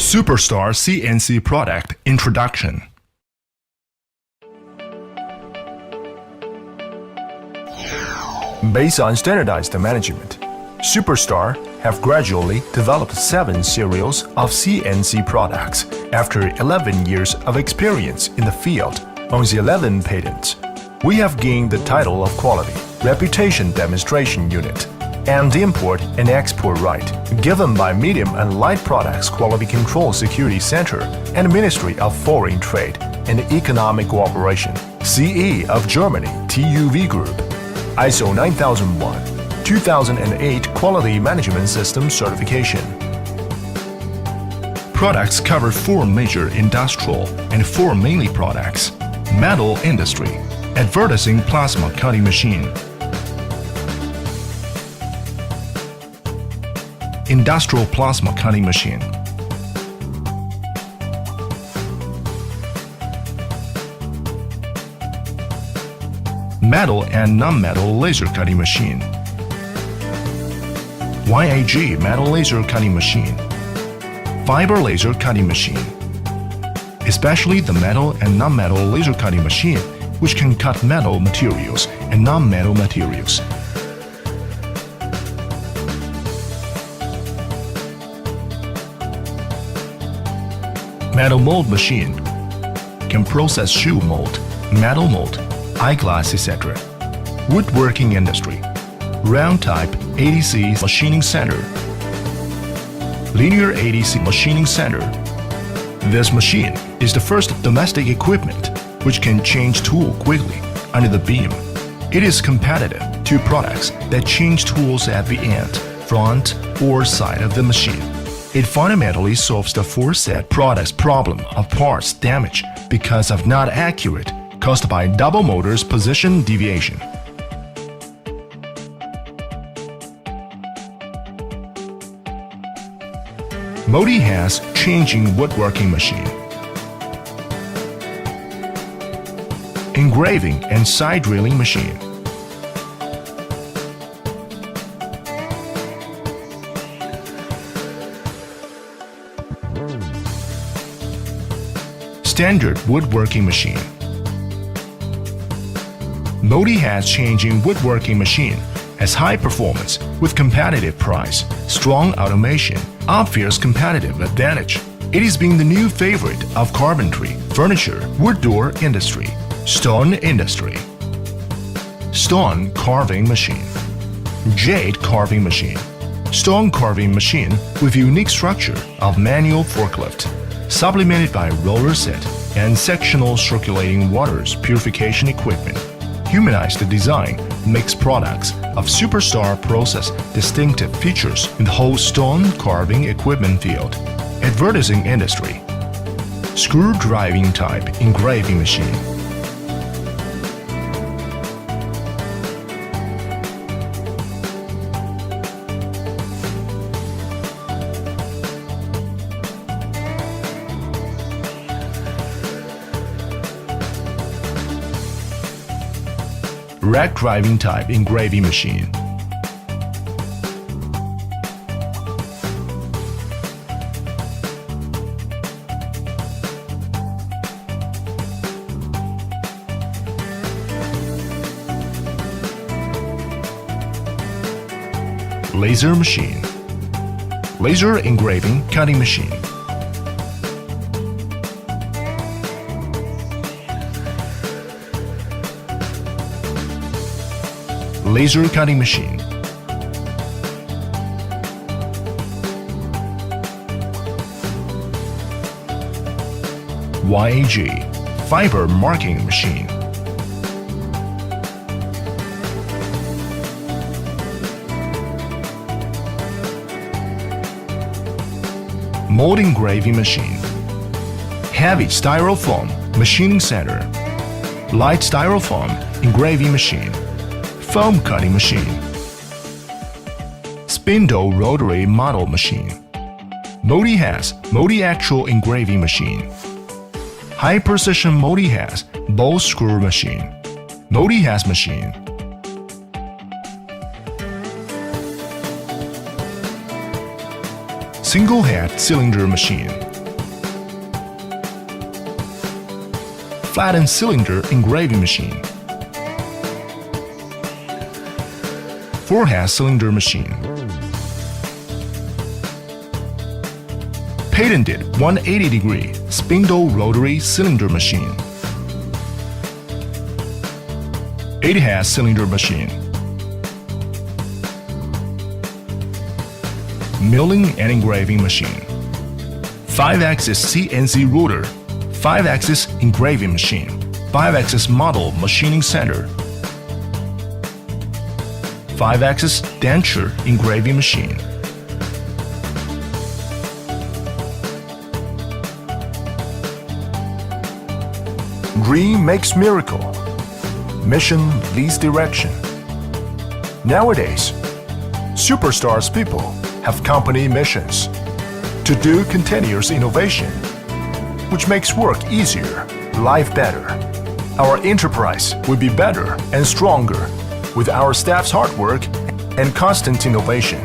Superstar CNC Product Introduction. Based on standardized management, Superstar have gradually developed 7 series of CNC products after 11 years of experience in the field. On the 11 patents, we have gained the title of Quality Reputation Demonstration Unit and Import and Export Right given by Medium and Light Products Quality Control Security Center and Ministry of Foreign Trade and Economic Cooperation, CE of Germany, TUV Group, ISO 9001-2008 Quality Management System Certification. Products cover 4 major industrial and 4 mainly products: metal industry, advertising plasma cutting machine, industrial plasma cutting machine, metal and non-metal laser cutting machine, YAG metal laser cutting machine, fiber laser cutting machine, especially the metal and non-metal laser cutting machine, which can cut metal materials and non-metal materials. Metal mold machine can process shoe mold, metal mold, eyeglass, etc. Woodworking industry, round type ADC machining center, linear ADC machining center. This machine is the first domestic equipment which can change tool quickly under the beam. It is competitive to products that change tools at the end, front, or side of the machine. It fundamentally solves the foresaid product's problem of parts damage because of not accurate, caused by double motor's position deviation. Modi has changing woodworking machine, engraving and side drilling machine, standard woodworking machine. Modi has changing woodworking machine has high performance with competitive price, strong automation, obvious competitive advantage. It is being the new favorite of carpentry, furniture, wood door industry, stone industry. Stone carving machine, jade carving machine, stone carving machine with unique structure of manual forklift, supplemented by roller set and sectional circulating waters purification equipment. Humanized design makes products of Superstar process distinctive features in the whole stone carving equipment field. Advertising industry, screw driving type engraving machine, rack driving type engraving machine, laser machine, laser engraving cutting machine, laser cutting machine, YAG fiber marking machine, mold engraving machine, heavy styrofoam machining center, light styrofoam engraving machine, foam cutting machine, spindle rotary model machine. Modi has multi-actual engraving machine. High precision Modi has ball screw machine. Modi has machine. Single head cylinder machine, flattened cylinder engraving machine. Four-head cylinder machine. Patented 180-degree spindle rotary cylinder machine. 8-head cylinder machine. Milling and engraving machine. 5-axis CNC router. 5-axis engraving machine. 5-axis model machining center. 5-axis denture engraving machine. Dream makes miracle. Mission leads direction. Nowadays, superstars people have company missions to do continuous innovation, which makes work easier, life better. Our enterprise will be better and stronger with our staff's hard work and constant innovation.